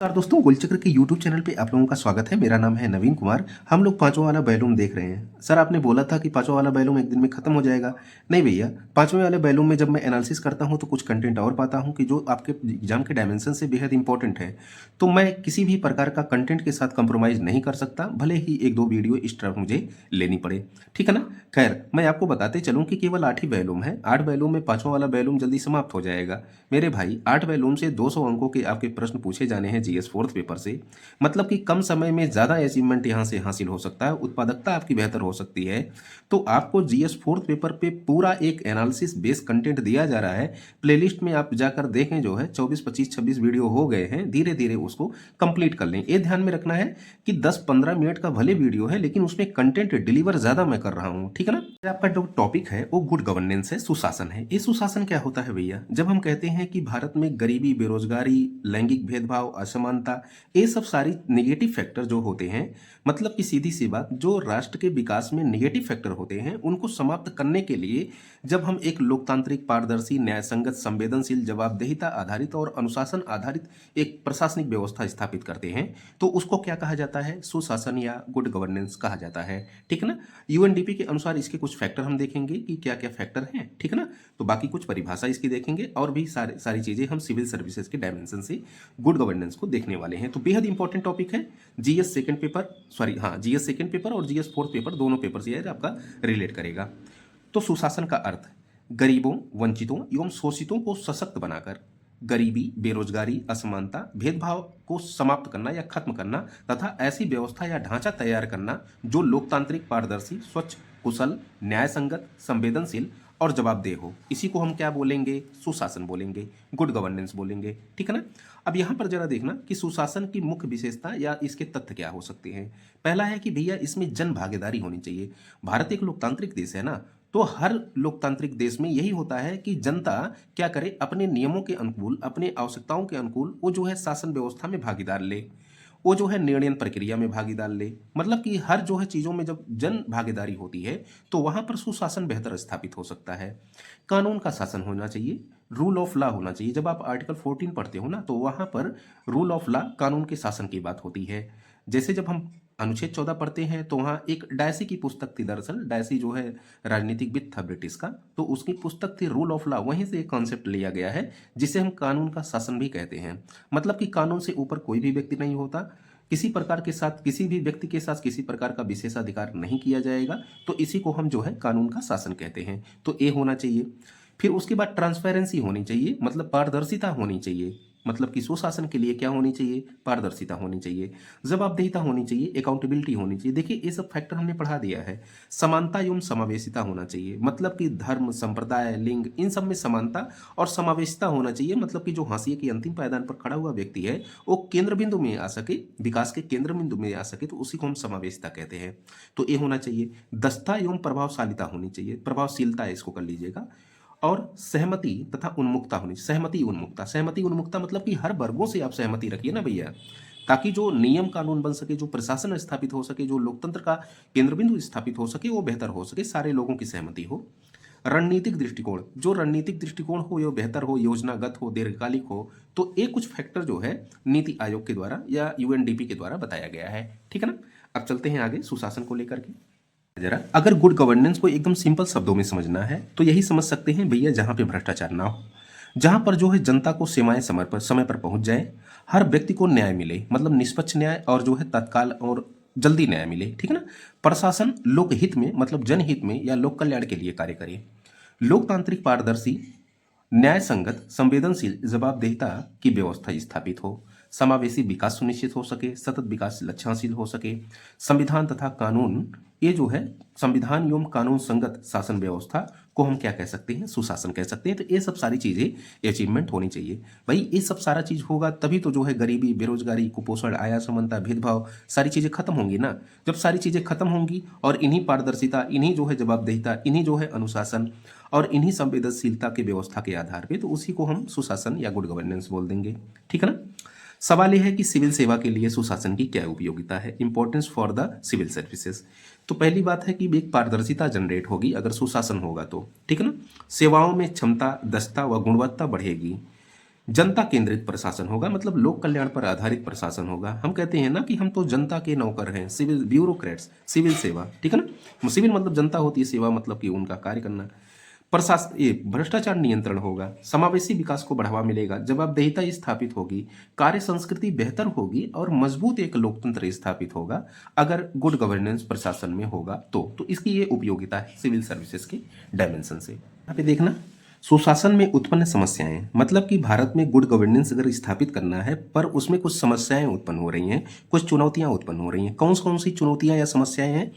नमस्कार दोस्तों, गोलचक्र के YouTube चैनल पे आप लोगों का स्वागत है। मेरा नाम है नवीन कुमार। हम लोग पांचवा वाला बैलूम देख रहे हैं। सर आपने बोला था कि पांचवा वाला बैलूम एक दिन में खत्म हो जाएगा। नहीं भैया, पांचवें वाले बैलूम में जब मैं एनालिसिस करता हूं तो कुछ कंटेंट और पाता हूं कि जो आपके एग्जाम के डायमेंशन से बेहद इंपॉर्टेंट है। तो मैं किसी भी प्रकार का कंटेंट के साथ कंप्रोमाइज नहीं कर सकता, भले ही एक दो वीडियो एक्स्ट्रा मुझे लेनी पड़े। ठीक है ना। खैर, मैं आपको बताते चलूँ कि केवल 8 ही बैलूम है। 8 बैलूम में पांचवा वाला बैलूम जल्दी समाप्त हो जाएगा। मेरे भाई, 8 बैलूम से 200 अंकों के आपके प्रश्न पूछे जाने हैं जीएस फोर्थ पेपर से। मतलब कि कम समय में ज़्यादा अचीवमेंट यहाँ से हासिल हो सकता है, उत्पादकता आपकी बेहतर हो सकती है। तो आपको जीएस फोर्थ पेपर पे पूरा एक एनालिसिस बेस्ड कंटेंट दिया जा रहा है। प्लेलिस्ट में आप जाकर देखें, जो है 24, 25, 26 वीडियो हो गए हैं। धीरे धीरे उसको कंप्लीट कर लें। ये ध्यान में रखना है कि 10-15 मिनट का भले वीडियो है, लेकिन उसमें कंटेंट डिलीवर ज़्यादा मैं कर रहा हूँ। ठीक है ना। आपका जो टॉपिक है वो गुड गवर्नेंस है, सुशासन है। ये सुशासन क्या होता है भैया? जब हम कहते हैं कि भारत में गरीबी, बेरोजगारी, लैंगिक भेदभाव, असमानता, ये सब सारी नेगेटिव फैक्टर जो होते हैं, मतलब कि सीधी सी बात, जो राष्ट्र के विकास में नेगेटिव फैक्टर होते हैं, उनको समाप्त करने के लिए जब हम एक लोकतांत्रिक, पारदर्शी, न्यायसंगत, संवेदनशील, जवाबदेहिता आधारित और अनुशासन आधारित एक प्रशासनिक व्यवस्था स्थापित करते हैं, तो उसको क्या कहा जाता है? सुशासन या गुड गवर्नेंस कहा जाता है। ठीक है ना। यूएनडीपी के अनुसार इसके कुछ फैक्टर हम देखेंगे कि क्या क्या फैक्टर हैं। ठीक है ना। तो बाकी कुछ परिभाषा इसकी देखेंगे और भी सारी चीजें हम सिविल सर्विसेज के डायमेंशन से गुड गवर्नेंस को देखने वाले हैं। तो बेहद इंपॉर्टेंट टॉपिक है। GS second paper, GS second paper और जीएस फोर्थ पेपर, दोनों पेपर से आपका रिलेट करेगा। तो सुशासन का अर्थ गरीबों, वंचितों एवं शोषितों को सशक्त बनाकर गरीबी, बेरोजगारी, असमानता, भेदभाव को समाप्त करना या खत्म करना तथा ऐसी व्यवस्था या ढांचा तैयार करना जो लोकतांत्रिक, पारदर्शी, स्वच्छ, कुशल, न्यायसंगत, संवेदनशील और जवाबदेह हो। इसी को हम क्या बोलेंगे? सुशासन बोलेंगे, गुड गवर्नेंस बोलेंगे। ठीक है ना। अब यहाँ पर जरा देखना कि सुशासन की मुख्य विशेषता या इसके तथ्य क्या हो सकते हैं। पहला है कि भैया इसमें जन भागीदारी होनी चाहिए। भारत एक लोकतांत्रिक देश है ना, तो हर लोकतांत्रिक देश में यही होता है कि जनता क्या करे, अपने नियमों के अनुकूल, अपने आवश्यकताओं के अनुकूल वो जो है शासन व्यवस्था में भागीदार ले, वो जो है निर्णय प्रक्रिया में भागीदार ले। मतलब कि हर जो है चीज़ों में जब जन भागीदारी होती है तो वहाँ पर सुशासन बेहतर स्थापित हो सकता है। कानून का शासन होना चाहिए, रूल ऑफ लॉ होना चाहिए। जब आप आर्टिकल 14 पढ़ते हो ना, तो वहाँ पर रूल ऑफ लॉ, कानून के शासन की बात होती है। जैसे जब हम अनुच्छेद 14 पढ़ते हैं तो वहाँ एक डायसी की पुस्तक थी। दरअसल डायसी जो है राजनीतिकविद था ब्रिटिश का, तो उसकी पुस्तक थी रूल ऑफ लॉ। वहीं से एक कॉन्सेप्ट लिया गया है जिसे हम कानून का शासन भी कहते हैं। मतलब कि कानून से ऊपर कोई भी व्यक्ति नहीं होता, किसी प्रकार के साथ, किसी भी व्यक्ति के साथ किसी प्रकार का विशेषाधिकार नहीं किया जाएगा। तो इसी को हम जो है कानून का शासन कहते हैं। तो ये होना चाहिए। फिर उसके बाद ट्रांसपेरेंसी होनी चाहिए, मतलब पारदर्शिता होनी चाहिए। मतलब कि सुशासन के लिए क्या होनी चाहिए? पारदर्शिता होनी चाहिए, जवाबदेहिता होनी चाहिए, अकाउंटेबिलिटी होनी चाहिए। देखिए ये सब फैक्टर हमने पढ़ा दिया है। समानता एवं समावेशिता होना चाहिए, मतलब कि धर्म, संप्रदाय, लिंग, इन सब में समानता और समावेशिता होना चाहिए। मतलब कि जो हाशिए के अंतिम पायदान पर खड़ा हुआ व्यक्ति है वो केंद्र बिंदु में आ सके, विकास के केंद्र बिंदु में आ सके, तो उसी को हम समावेशिता कहते हैं। तो ये होना चाहिए। दक्षता एवं प्रभावशालिता होनी चाहिए, प्रभावशीलता इसको कर लीजिएगा। और सहमति तथा उन्मुखता होनी। सहमति उन्मुखता मतलब कि हर वर्गों से आप सहमति रखिए ना भैया, ताकि जो नियम कानून बन सके, जो प्रशासन स्थापित हो सके, जो लोकतंत्र का केंद्र बिंदु स्थापित हो सके, वो बेहतर हो सके, सारे लोगों की सहमति हो। रणनीतिक दृष्टिकोण, जो रणनीतिक दृष्टिकोण हो वो बेहतर हो, योजनागत हो, दीर्घकालिक हो। तो ये कुछ फैक्टर जो है नीति आयोग के द्वारा या यूएनडीपी के द्वारा बताया गया है। ठीक है ना। अब चलते हैं आगे सुशासन को लेकर के। जरा अगर गुड गवर्नेंस को एकदम सिंपल शब्दों में समझना है तो यही समझ सकते हैं भैया, जहां पे भ्रष्टाचार ना हो, जहां पर जो है जनता को सेवाएं समय पर पहुंच जाए, हर व्यक्ति को न्याय मिले, मतलब निष्पक्ष न्याय और जो है तत्काल और जल्दी न्याय मिले। ठीक है ना। प्रशासन लोकहित में, मतलब जनहित में या लोक कल्याण के लिए कार्य करे। लोकतांत्रिक, पारदर्शी, न्याय संगत, संवेदनशील, जवाबदेहिता की व्यवस्था स्थापित हो। समावेशी विकास सुनिश्चित हो सके, सतत विकास लक्ष्य हासिल हो सके। संविधान तथा कानून, ये जो है संविधान एवं कानून संगत शासन व्यवस्था को हम क्या कह सकते हैं? सुशासन कह सकते हैं। तो ये सब सारी चीजें अचीवमेंट होनी चाहिए भाई। ये सब सारा चीज होगा तभी तो जो है गरीबी, बेरोजगारी, कुपोषण, आय असमानता, भेदभाव, सारी चीजें खत्म होंगी ना। जब सारी चीजें खत्म होंगी और इन्हीं पारदर्शिता, इन्हीं जो है जवाबदेहिता, इन्हीं जो है अनुशासन और इन्हीं संवेदनशीलता की व्यवस्था के आधार पे, तो उसी को हम सुशासन या गुड गवर्नेंस बोल देंगे। ठीक है ना। सवाल यह है कि सिविल सेवा के लिए सुशासन की क्या उपयोगिता है, importance for the civil services. तो पहली बात है कि एक पारदर्शिता जनरेट होगी अगर सुशासन होगा तो। ठीक है ना। सेवाओं में क्षमता, दक्षता व गुणवत्ता बढ़ेगी। जनता केंद्रित प्रशासन होगा, मतलब लोक कल्याण पर आधारित प्रशासन होगा। हम कहते हैं ना कि हम तो जनता के नौकर हैं, सिविल ब्यूरोक्रेट्स, सिविल सेवा, ठीक है ना। सिविल मतलब जनता होती है, सेवा मतलब कि उनका कार्य करना। प्रशासन, ये भ्रष्टाचार नियंत्रण होगा, समावेशी विकास को बढ़ावा मिलेगा, जवाबदेहिता स्थापित होगी, कार्य संस्कृति बेहतर होगी और मजबूत एक लोकतंत्र स्थापित होगा अगर गुड गवर्नेंस प्रशासन में होगा तो इसकी ये उपयोगिता है सिविल सर्विसेज के डायमेंशन से। यहाँ पे देखना, सुशासन में उत्पन्न समस्याएं, मतलब कि भारत में गुड गवर्नेंस अगर स्थापित करना है पर उसमें कुछ समस्याएं उत्पन्न हो रही हैं, कुछ चुनौतियां उत्पन्न हो रही हैं। कौन कौन सी चुनौतियां या समस्याएं हैं?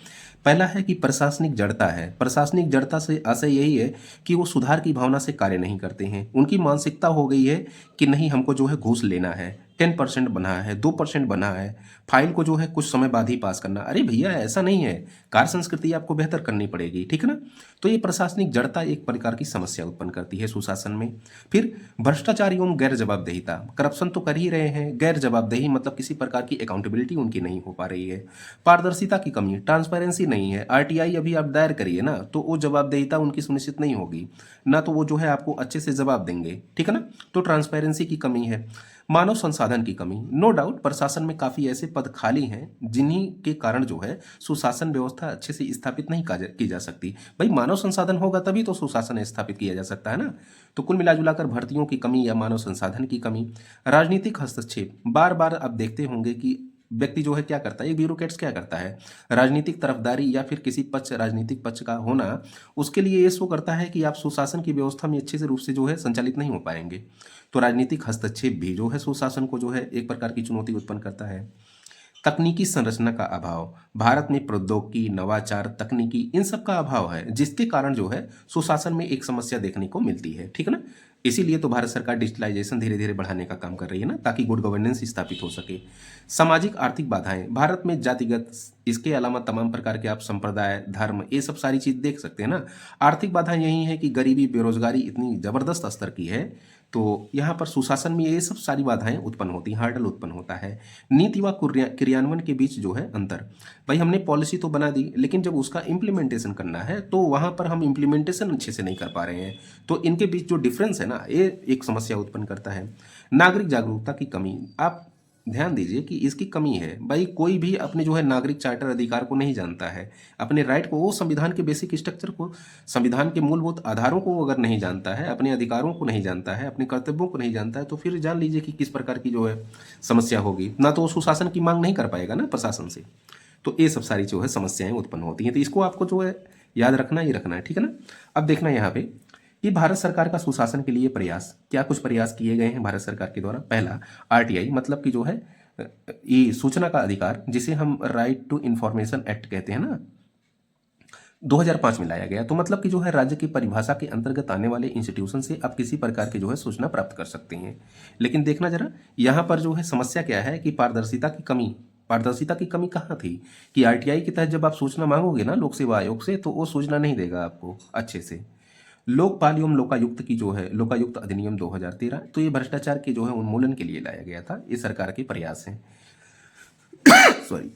पहला है कि प्रशासनिक जड़ता है। प्रशासनिक जड़ता से आशय यही है कि वो सुधार की भावना से कार्य नहीं करते हैं। उनकी मानसिकता हो गई है कि नहीं, हमको जो है घूस लेना है, 10% बना है, 2% बना है, फाइल को जो है कुछ समय बाद ही पास करना। अरे भैया, ऐसा नहीं है, कार्य संस्कृति आपको बेहतर करनी पड़ेगी, ठीक है ना। तो ये प्रशासनिक जड़ता एक प्रकार की समस्या उत्पन्न करती है सुशासन में। फिर भ्रष्टाचार एवं गैर जवाबदेहिता, करप्शन तो कर ही रहे हैं, गैर जवाबदेही मतलब किसी प्रकार की अकाउंटेबिलिटी उनकी नहीं हो पा रही है। पारदर्शिता की कमी, ट्रांसपेरेंसी नहीं है। आरटीआई अभी आप दायर करिए ना, तो वो जवाबदेहिता उनकी सुनिश्चित नहीं होगी ना, तो वो जो है आपको अच्छे से जवाब देंगे, ठीक है ना। तो ट्रांसपेरेंसी की कमी है। मानव संसाधन की कमी, नो डाउट प्रशासन में काफ़ी ऐसे पद खाली हैं जिन्हीं के कारण जो है सुशासन व्यवस्था अच्छे से स्थापित नहीं की जा सकती। भाई, मानव संसाधन होगा तभी तो सुशासन स्थापित किया जा सकता है ना। तो कुल मिला जुलाकर भर्तियों की कमी या मानव संसाधन की कमी। राजनीतिक हस्तक्षेप, बार बार आप देखते होंगे कि व्यक्ति जो है क्या करता है, ये ब्यूरोक्रेट्स क्या करता है, राजनीतिक तरफदारी या फिर किसी पक्ष, राजनीतिक पक्ष का होना उसके लिए ये शो करता है कि आप सुशासन की व्यवस्था में अच्छे से रूप से जो है संचालित नहीं हो पाएंगे। तो राजनीतिक हस्तक्षेप भी जो है सुशासन को जो है एक प्रकार की चुनौती उत्पन्न करता है। तकनीकी संरचना का अभाव, भारत में प्रौद्योगिकी, नवाचार, तकनीकी, इन सब का अभाव है, जिसके कारण जो है सुशासन में एक समस्या देखने को मिलती है, ठीक है ना। इसीलिए तो भारत सरकार डिजिटलाइजेशन धीरे धीरे बढ़ाने का काम कर रही है ना, ताकि गुड गवर्नेंस स्थापित हो सके। सामाजिक आर्थिक बाधाएं, भारत में जातिगत, इसके अलावा तमाम प्रकार के आप संप्रदाय, धर्म, ये सब सारी चीज देख सकते हैं ना। आर्थिक बाधाएं यही है कि गरीबी, बेरोजगारी इतनी जबरदस्त स्तर की है, तो यहाँ पर सुशासन में ये सब सारी बाधाएं उत्पन्न होती हैं, हार्डल उत्पन्न होता है। नीति व क्रियान्वयन के बीच जो है अंतर, भाई हमने पॉलिसी तो बना दी, लेकिन जब उसका इम्प्लीमेंटेशन करना है तो वहाँ पर हम इम्प्लीमेंटेशन अच्छे से नहीं कर पा रहे हैं, तो इनके बीच जो डिफरेंस है ना, ये एक समस्या उत्पन्न करता है। नागरिक जागरूकता की कमी, आप ध्यान दीजिए कि इसकी कमी है। भाई, कोई भी अपने जो है नागरिक चार्टर अधिकार को नहीं जानता है, अपने राइट को, वो संविधान के बेसिक स्ट्रक्चर को, संविधान के मूलभूत आधारों को अगर नहीं जानता है, अपने अधिकारों को नहीं जानता है, अपने कर्तव्यों को नहीं जानता है, तो फिर जान लीजिए कि किस प्रकार की जो है समस्या होगी ना। तो वो सुशासन की मांग नहीं कर पाएगा ना प्रशासन से। तो ये सब सारी जो है समस्याएं उत्पन्न होती हैं, तो इसको आपको जो है याद रखना ही रखना है, ठीक है ना। अब देखना यहाँ पे कि भारत सरकार का सुशासन के लिए प्रयास, क्या कुछ प्रयास किए गए हैं भारत सरकार के द्वारा। पहला, आरटीआई मतलब कि जो है ये सूचना का अधिकार, जिसे हम राइट टू इंफॉर्मेशन एक्ट कहते हैं ना, 2005 में लाया गया। तो मतलब कि जो है राज्य की परिभाषा के अंतर्गत आने वाले इंस्टीट्यूशन से आप किसी प्रकार की जो है सूचना प्राप्त कर सकते हैं। लेकिन देखना जरा, यहाँ पर जो है समस्या क्या है कि पारदर्शिता की कमी। पारदर्शिता की कमी कहाँ थी कि आरटीआई के तहत जब आप सूचना मांगोगे ना लोक सेवा आयोग से, तो वो सूचना नहीं देगा आपको अच्छे से। लोकपाल एवं लोकायुक्त की जो है, लोकायुक्त अधिनियम 2013, तो ये भ्रष्टाचार के जो है उन्मूलन के लिए लाया गया था, ये सरकार के प्रयास हैं। सॉरी।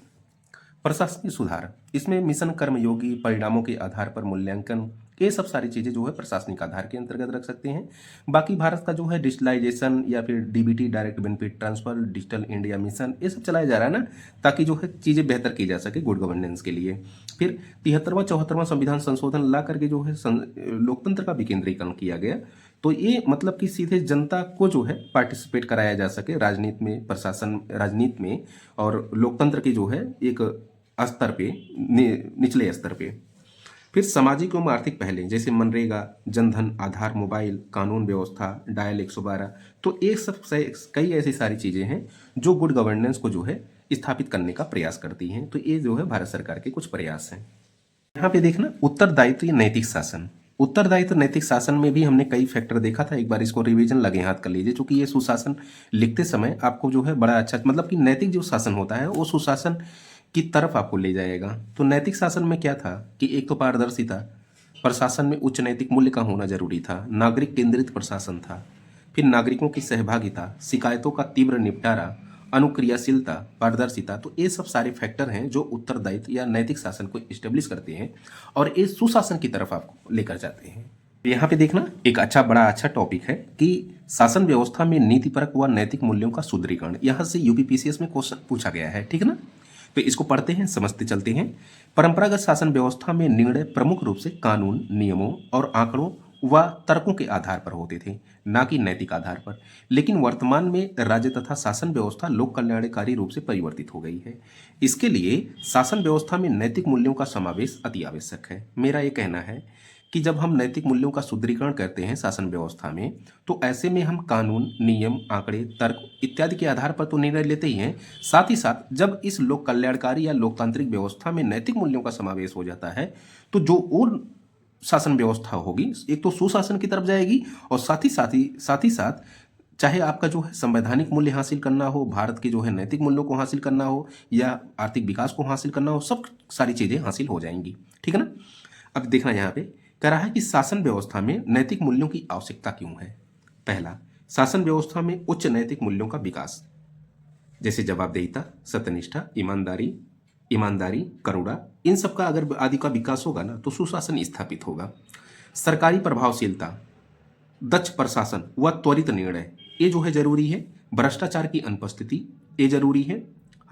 प्रशासनिक सुधार, इसमें मिशन कर्मयोगी, परिणामों के आधार पर मूल्यांकन, ये सब सारी चीजें जो है प्रशासनिक आधार के अंतर्गत रख सकते हैं। बाकी भारत का जो है डिजिटलाइजेशन या फिर DBT, direct benefit transfer, digital India mission, ये सब चलाया जा रहा है ना, ताकि जो है चीजें बेहतर की जा सके गुड गवर्नेंस के लिए। फिर 73वां 74वां संविधान संशोधन ला करके जो है लोकतंत्र का विकेंद्रीकरण किया गया। तो ये मतलब कि सीधे जनता को जो है पार्टिसिपेट कराया जा सके राजनीति में, प्रशासन राजनीति में, और लोकतंत्र की जो है एक स्तर पे, निचले स्तर पे। फिर सामाजिक एवं आर्थिक पहले, जैसे मनरेगा, जनधन, आधार, मोबाइल, कानून व्यवस्था, डायल 112, तो एक सब कई ऐसी सारी चीजें हैं जो गुड गवर्नेंस को जो है स्थापित करने का प्रयास करती हैं। तो ये जो है भारत सरकार के कुछ प्रयास हैं। यहाँ पे देखना, उत्तरदायित्व या नैतिक शासन। उत्तरदायित्व नैतिक शासन में भी हमने कई फैक्टर देखा था, एक बार इसको रिवीजन लगे हाथ कर लीजिए, क्योंकि ये सुशासन लिखते समय आपको जो है बड़ा अच्छा, मतलब कि नैतिक जो शासन होता है वो सुशासन की तरफ आपको ले जाएगा। तो नैतिक शासन में क्या था कि एक तो पारदर्शिता, प्रशासन में उच्च नैतिक मूल्य का होना जरूरी था, नागरिक केंद्रित प्रशासन था। फिर नागरिकों की सहभागिता, शिकायतों का तीव्र निपटारा, अनुक्रियाशीलता, पारदर्शिता, तो ये सब सारे फैक्टर हैं जो उत्तरदायित्व या नैतिक शासन को इस्टेब्लिश करते हैं और ये सुशासन की तरफ आपको लेकर जाते हैं। यहाँ पे देखना एक बड़ा अच्छा टॉपिक है कि शासन व्यवस्था में नीतिपरक व नैतिक मूल्यों का सुदृढ़ीकरण। यहाँ से यूपीपीसीएस में क्वेश्चन पूछा गया है, ठीक है ना। तो इसको पढ़ते हैं, समझते चलते हैं। परंपरागत शासन व्यवस्था में निर्णय प्रमुख रूप से कानून, नियमों और आंकड़ों व तर्कों के आधार पर होते थे, ना कि नैतिक आधार पर। लेकिन वर्तमान में राज्य तथा शासन व्यवस्था लोक कल्याणकारी रूप से परिवर्तित हो गई है। इसके लिए शासन व्यवस्था में नैतिक मूल्यों का समावेश अति आवश्यक है। मेरा ये कहना है कि जब हम नैतिक मूल्यों का सुदृढ़ीकरण करते हैं शासन व्यवस्था में, तो ऐसे में हम कानून, नियम, आंकड़े, तर्क इत्यादि के आधार पर तो निर्णय लेते ही हैं। साथ ही साथ जब इस लोक कल्याणकारी या लोकतांत्रिक व्यवस्था में नैतिक मूल्यों का समावेश हो जाता है, तो जो और शासन व्यवस्था होगी एक तो सुशासन की तरफ जाएगी, और साथ ही साथ चाहे आपका जो है संवैधानिक मूल्य हासिल करना हो, भारत के जो है नैतिक मूल्यों को हासिल करना हो, या आर्थिक विकास को हासिल करना हो, सब सारी चीज़ें हासिल हो जाएंगी, ठीक है ना। अब देखना यहाँ पे कह रहा है कि शासन व्यवस्था में नैतिक मूल्यों की आवश्यकता क्यों है। पहला, शासन व्यवस्था में उच्च नैतिक मूल्यों का विकास, जैसे जवाबदेहिता, सत्यनिष्ठा, ईमानदारी, करुणा, इन सब का अगर आदि का विकास होगा ना, तो सुशासन स्थापित होगा। सरकारी प्रभावशीलता, दक्ष प्रशासन व त्वरित निर्णय, ये जो है जरूरी है। भ्रष्टाचार की अनुपस्थिति, ये जरूरी है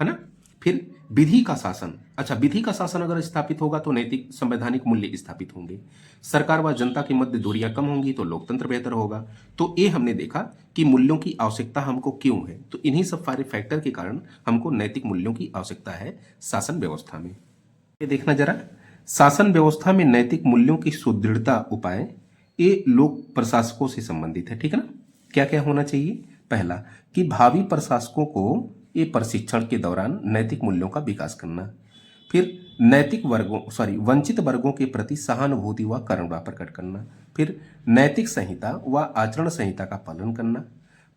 ना। फिर विधि का शासन, अच्छा विधि का शासन अगर स्थापित होगा तो नैतिक संवैधानिक मूल्य स्थापित होंगे। सरकार व जनता के मध्य दूरियां कम होंगी तो लोकतंत्र बेहतर होगा। तो ये हमने देखा कि मूल्यों की आवश्यकता हमको क्यों है, तो इन्हीं सब सारे फैक्टर के कारण हमको नैतिक मूल्यों की आवश्यकता है शासन व्यवस्था में। ये देखना जरा, शासन व्यवस्था में नैतिक मूल्यों की सुदृढ़ता उपाय, ये लोक प्रशासकों से संबंधित है, ठीक है ना। क्या क्या होना चाहिए। पहला, कि भावी प्रशासकों को ये प्रशिक्षण के दौरान नैतिक मूल्यों का विकास करना। फिर वंचित वर्गों के प्रति सहानुभूति व करुणा प्रकट करना। फिर नैतिक संहिता व आचरण संहिता का पालन करना।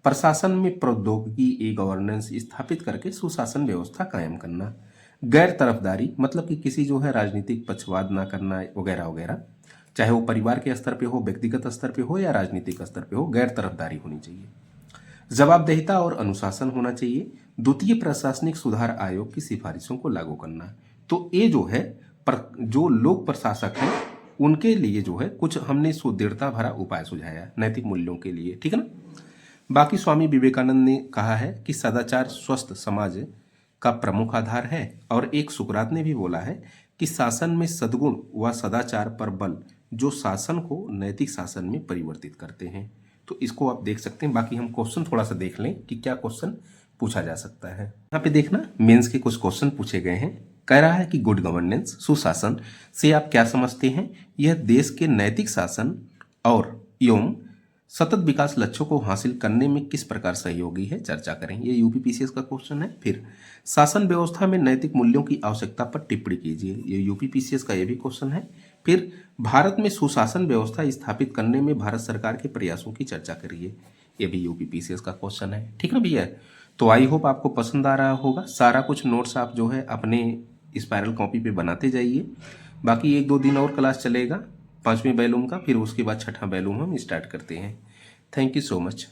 प्रशासन में प्रौद्योगिकी, ई गवर्नेंस स्थापित करके सुशासन व्यवस्था कायम करना। गैर तरफदारी, मतलब कि किसी जो है राजनीतिक पक्षवाद ना करना वगैरह वगैरह, चाहे वो परिवार के स्तर पे हो, व्यक्तिगत स्तर पे हो या राजनीतिक स्तर पे हो, गैर तरफदारी होनी चाहिए। जवाबदेहिता और अनुशासन होना चाहिए। द्वितीय प्रशासनिक सुधार आयोग की सिफारिशों को लागू करना। तो ये जो है जो लोक प्रशासक हैं उनके लिए जो है कुछ हमने सुदृढ़ता भरा उपाय सुझाया नैतिक मूल्यों के लिए, ठीक है ना। बाकी स्वामी विवेकानंद ने कहा है कि सदाचार स्वस्थ समाज का प्रमुख आधार है, और एक सुकरात ने भी बोला है कि शासन में सद्गुण व सदाचार पर बल जो शासन को नैतिक शासन में परिवर्तित करते हैं। तो इसको आप देख सकते हैं। बाकी हम क्वेश्चन थोड़ा सा देख लें कि क्या क्वेश्चन पूछा जा सकता है। यहाँ पे देखना मेंस के कुछ क्वेश्चन पूछे गए हैं। कह रहा है कि गुड गवर्नेंस, सुशासन से आप क्या समझते हैं। यह देश के नैतिक शासन और एवं सतत विकास लक्ष्यों को हासिल करने में किस प्रकार सहयोगी है, चर्चा करें। ये यूपीपीसीएस का क्वेश्चन है। फिर शासन व्यवस्था में नैतिक मूल्यों की आवश्यकता पर टिप्पणी कीजिए, ये यूपीपीसीएस का ये भी क्वेश्चन है। फिर भारत में सुशासन व्यवस्था स्थापित करने में भारत सरकार के प्रयासों की चर्चा करिए, ये भी यूपीपीसीएस का क्वेश्चन है, ठीक है भैया। तो आई होप आपको पसंद आ रहा होगा। सारा कुछ नोट्स आप जो है अपने स्पायरल कॉपी पे बनाते जाइए। बाकी 1-2 दिन और क्लास चलेगा 5वें बैलूम का, फिर उसके बाद 6ठा बैलूम हम स्टार्ट करते हैं। Thank you so much.